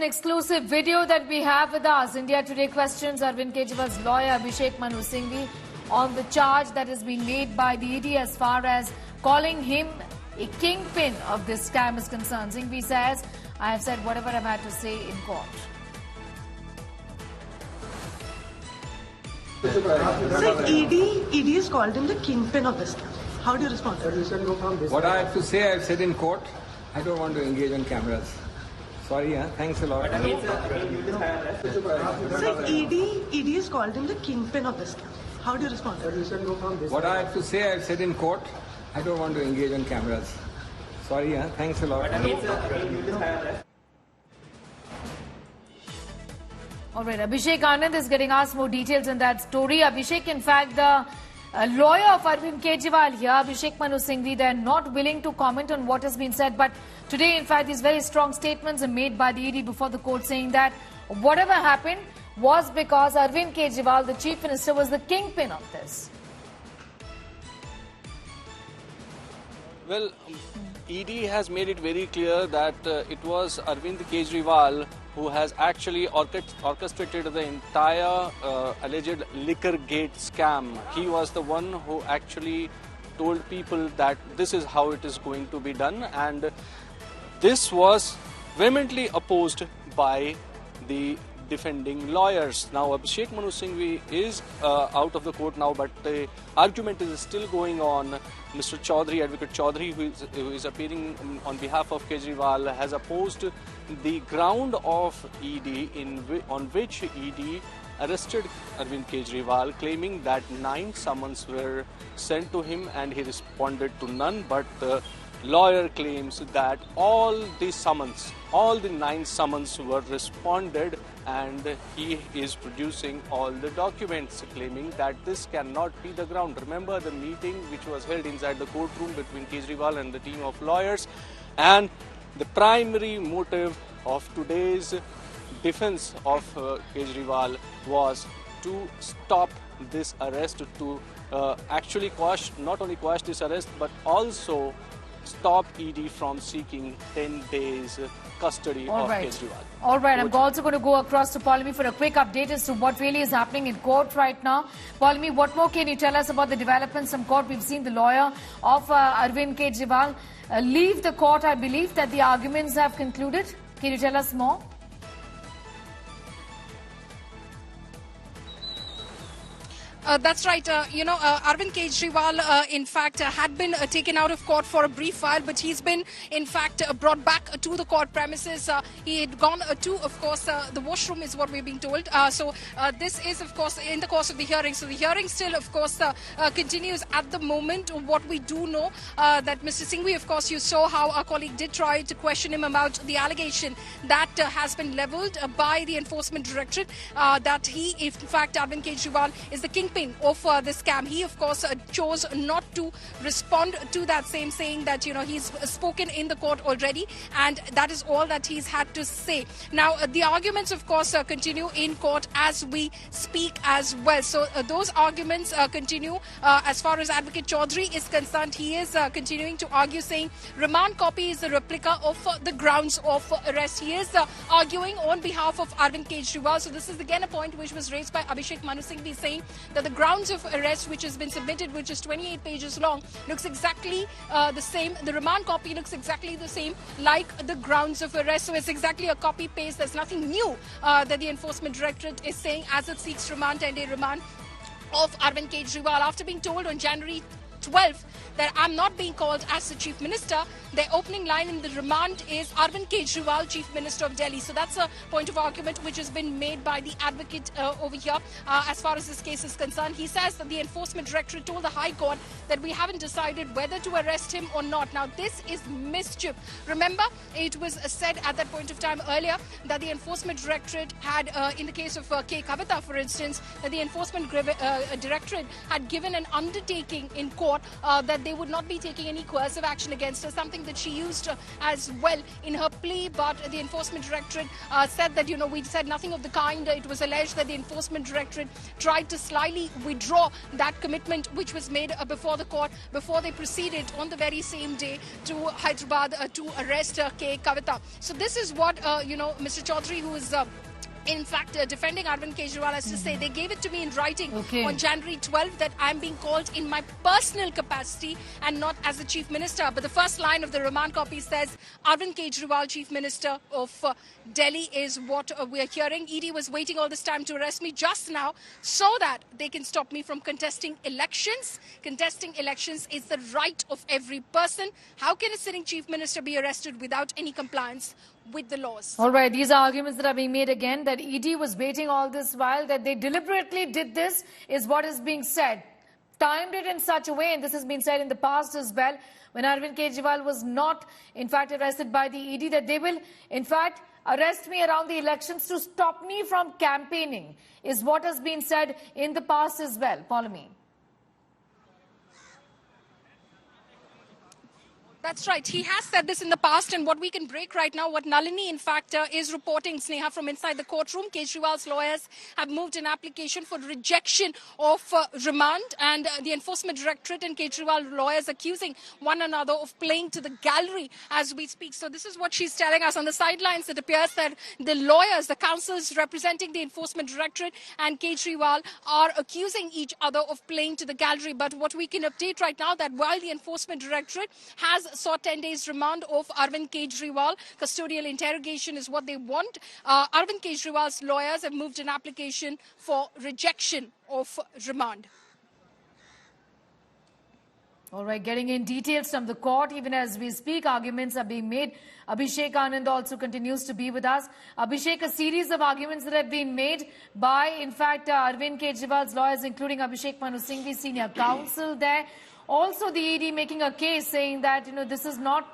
exclusive video that we have with us. India Today questions Arvind Kejriwal's lawyer Abhishek Manu Singhvi on the charge that has been made by the ED as far as calling him a kingpin of this scam is concerned. Singhvi says, I have said whatever I've had to say in court. Sir, ED has called him the kingpin of this scam. How do you respond to that? What I have to say, I've said in court. I don't want to engage on cameras. Sorry, thanks a lot. Sir, ED has called him the kingpin of this scam. How do you respond to that? What I have to say, I've said in court. I don't want to engage on cameras. Sorry, thanks a lot. All right, Abhishek Anand is getting asked more details in that story. Abhishek, in fact, the lawyer of Arvind Kejriwal here, Abhishek Manu Singhvi, they're not willing to comment on what has been said. But today, in fact, these very strong statements are made by the ED before the court saying that whatever happened was because Arvind Kejriwal, the chief minister, was the kingpin of this. Well, ED has made it very clear that it was Arvind Kejriwal who has actually orchestrated the entire alleged liquor gate scam. He was the one who actually told people that this is how it is going to be done, and this was vehemently opposed by the defending lawyers. Now Abhishek Manu Singhvi is out of the court now, but the argument is still going on. Mr. Chaudhary, Advocate Chaudhary, who is appearing on behalf of Kejriwal, has opposed the ground of ED on which ED arrested Arvind Kejriwal, claiming that 9 summons were sent to him and he responded to none. But the lawyer claims that all the 9 summons were responded, and he is producing all the documents, claiming that this cannot be the ground. Remember the meeting which was held inside the courtroom between Kejriwal and the team of lawyers, and the primary motive of today's defense of Kejriwal was to stop this arrest, to actually not only quash this arrest but also stop ED from seeking 10 days custody of Kejriwal. All right, I'm also going to go across to Paulimi for a quick update as to what really is happening in court right now. Paulimi, what more can you tell us about the developments from court? We've seen the lawyer of Arvind Kejriwal leave the court. I believe that the arguments have concluded. Can you tell us more? That's right. Arvind Kejriwal, in fact, had been taken out of court for a brief while, but he's been, in fact, brought back to the court premises. He had gone to, of course, the washroom is what we're being told. This is, of course, in the course of the hearing. So the hearing still, of course, continues at the moment. What we do know that Mr. Singhvi, of course, you saw how our colleague did try to question him about the allegation that has been levelled by the Enforcement Directorate that he, in fact, Arvind Kejriwal is the kingpin of this scam. He, of course, chose not to respond to that same, saying that, he's spoken in the court already, and that is all that he's had to say. Now, the arguments, of course, continue in court as we speak as well. So those arguments continue. As far as Advocate Chaudhary is concerned, he is continuing to argue, saying remand copy is a replica of the grounds of arrest. He is arguing on behalf of Arvind Kejriwal. So this is again a point which was raised by Abhishek Manu Singhvi, saying that the grounds of arrest which has been submitted, which is 28 pages long, looks exactly the same. The remand copy looks exactly the same like the grounds of arrest. So it's exactly a copy-paste. There's nothing new that the Enforcement Directorate is saying as it seeks remand and a remand of Arvind Kejriwal. After being told on January 12th that I'm not being called as the Chief Minister, their opening line in the remand is Arvind Kejriwal, Chief Minister of Delhi. So that's a point of argument which has been made by the advocate over here as far as this case is concerned. He says that the Enforcement Directorate told the High Court that we haven't decided whether to arrest him or not. Now, this is mischief. Remember, it was said at that point of time earlier that the Enforcement Directorate had, in the case of K. Kavita, for instance, that the Enforcement Directorate had given an undertaking in court court that they would not be taking any coercive action against her, something that she used as well in her plea. But the Enforcement Directorate said that, we said nothing of the kind. It was alleged that the Enforcement Directorate tried to slyly withdraw that commitment which was made before the court, before they proceeded on the very same day to Hyderabad to arrest K. Kavita. So this is what, Mr. Chaudhary, who is in fact defending Arvind Kejriwal, has to say. They gave it to me in writing on January 12th that I'm being called in my personal capacity and not as the Chief Minister. But the first line of the remand copy says Arvind Kejriwal, Chief Minister of Delhi, is what we're hearing. ED was waiting all this time to arrest me just now so that they can stop me from contesting elections. Contesting elections is the right of every person. How can a sitting Chief Minister be arrested without any compliance with the laws? All right, these are arguments that are being made again, that ED was waiting all this while, that they deliberately did this, is what is being said. Timed it in such a way, and this has been said in the past as well, when Arvind Kejriwal was not, in fact, arrested by the ED, that they will, in fact, arrest me around the elections to stop me from campaigning, is what has been said in the past as well. Follow me. That's right. He has said this in the past, and what we can break right now, what Nalini, in fact, is reporting, Sneha, from inside the courtroom. Kejriwal's lawyers have moved an application for rejection of remand, and the Enforcement Directorate and Kejriwal lawyers accusing one another of playing to the gallery as we speak. So this is what she's telling us. On the sidelines, it appears that the lawyers, the counsels representing the Enforcement Directorate and Kejriwal, are accusing each other of playing to the gallery. But what we can update right now, that while the Enforcement Directorate has sought 10 days remand of Arvind Kejriwal, custodial interrogation is what they want. Arvind Kejriwal's lawyers have moved an application for rejection of remand. All right, getting in details from the court, even as we speak, arguments are being made. Abhishek Anand also continues to be with us. Abhishek, a series of arguments that have been made by, in fact, Arvind Kejriwal's lawyers, including Abhishek Manu Singhvi, senior counsel there. Also, the ED making a case saying that, this is not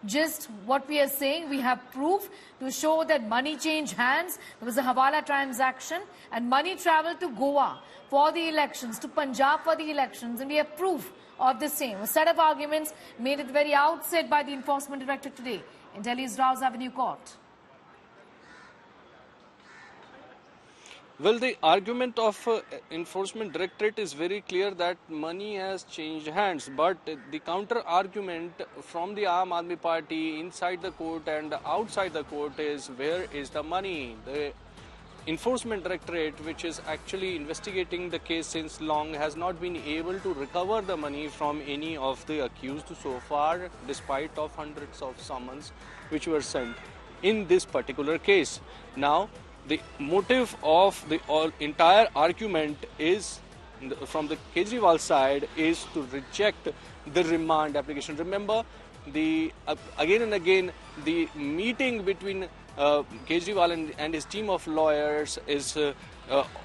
just what we are saying. We have proof to show that money changed hands. There was a Hawala transaction and money traveled to Goa for the elections, to Punjab for the elections, and we have proof of the same. A set of arguments made at the very outset by the Enforcement Directorate today in Delhi's Rouse Avenue Court. Well, the argument of Enforcement Directorate is very clear that money has changed hands. But the counter argument from the Aam Aadmi Party inside the court and outside the court is, where is the money? The Enforcement Directorate, which is actually investigating the case since long, has not been able to recover the money from any of the accused so far, despite of hundreds of summons which were sent in this particular case. Now, the motive of the entire argument is, from the Kejriwal side, is to reject the remand application. Remember, again and again, the meeting between Kejriwal and his team of lawyers is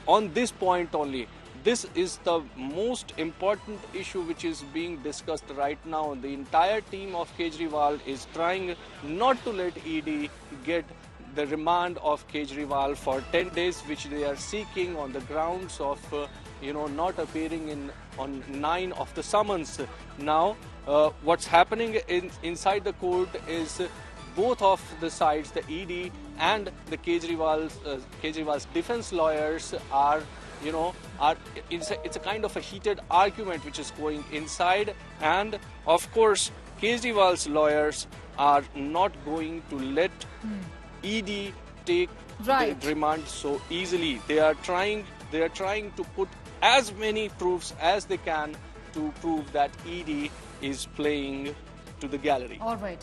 on this point only. This is the most important issue which is being discussed right now. The entire team of Kejriwal is trying not to let ED get the remand of Kejriwal for 10 days, which they are seeking on the grounds of, not appearing on 9 of the summons. Now, what's happening inside the court is both of the sides, the ED and the Kejriwal's defense lawyers are, it's a kind of a heated argument which is going inside, and of course, Kejriwal's lawyers are not going to let ED take the remand so easily. They are trying to put as many proofs as they can to prove that ED is playing to the gallery. All right.